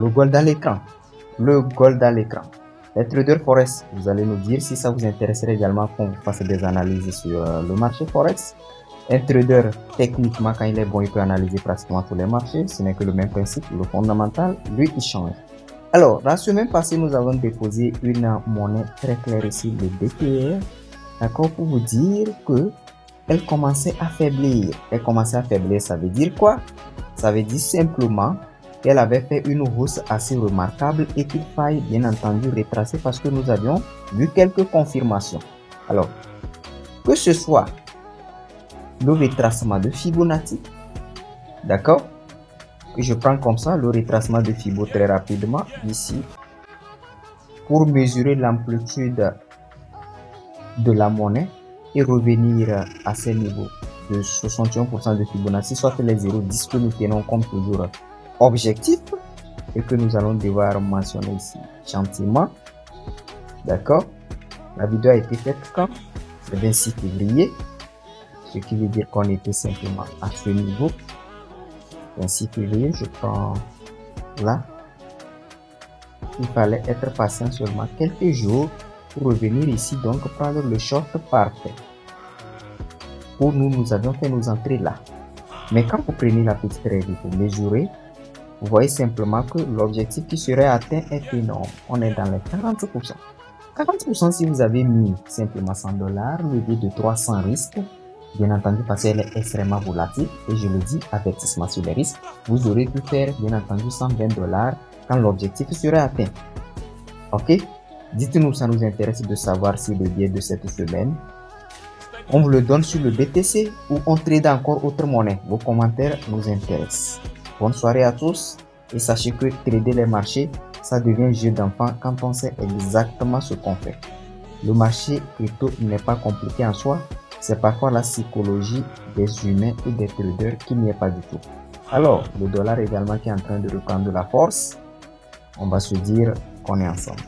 Le gold à l'écran. Le gold à l'écran. Les traders Forex, vous allez nous dire si ça vous intéresserait également qu'on vous fasse des analyses sur le marché Forex. Un trader, techniquement, quand il est bon, il peut analyser pratiquement tous les marchés. Ce n'est que le même principe, le fondamental, lui, il change. Alors, dans ce même passé, nous avons déposé une monnaie très claire ici, le DTR, d'accord, pour vous dire que elle commençait à faiblir. Elle commençait à faiblir, ça veut dire quoi? Ça veut dire simplement qu'elle avait fait une hausse assez remarquable et qu'il faille bien entendu retracer parce que nous avions vu quelques confirmations. Alors, que ce soit le retracement de Fibonacci, d'accord, que je prends comme ça, le retracement de Fibonacci très rapidement ici, pour mesurer l'amplitude de la monnaie et revenir à ces niveaux de 61% de Fibonacci, soit les 0,10 que nous tenons comme toujours objectif et que nous allons devoir mentionner ici gentiment. D'accord? La vidéo a été faite quand? Le 26 février, ce qui veut dire qu'on était simplement à ce niveau. 26 février, je prends là. Il fallait être patient seulement quelques jours pour revenir ici, donc prendre le short parfait. Pour nous, nous avions fait nos entrées là. Mais quand vous prenez la petite règle pour mesurer, vous voyez simplement que l'objectif qui serait atteint est énorme. On est dans les 40%. 40% si vous avez mis simplement 100 $, levé de 300 risques, bien entendu parce qu'elle est extrêmement volatile, et je le dis, avertissement sur les risques, vous aurez pu faire bien entendu 120 $ quand l'objectif serait atteint. Ok? Dites-nous, ça nous intéresse de savoir si le biais de cette semaine, on vous le donne sur le BTC ou on trade encore autre monnaie. Vos commentaires nous intéressent. Bonne soirée à tous et sachez que trader les marchés, ça devient jeu d'enfant quand on sait exactement ce qu'on fait. Le marché crypto n'est pas compliqué en soi, c'est parfois la psychologie des humains et des traders qui n'y est pas du tout. Alors, le dollar également qui est en train de reprendre de la force, on va se dire qu'on est ensemble.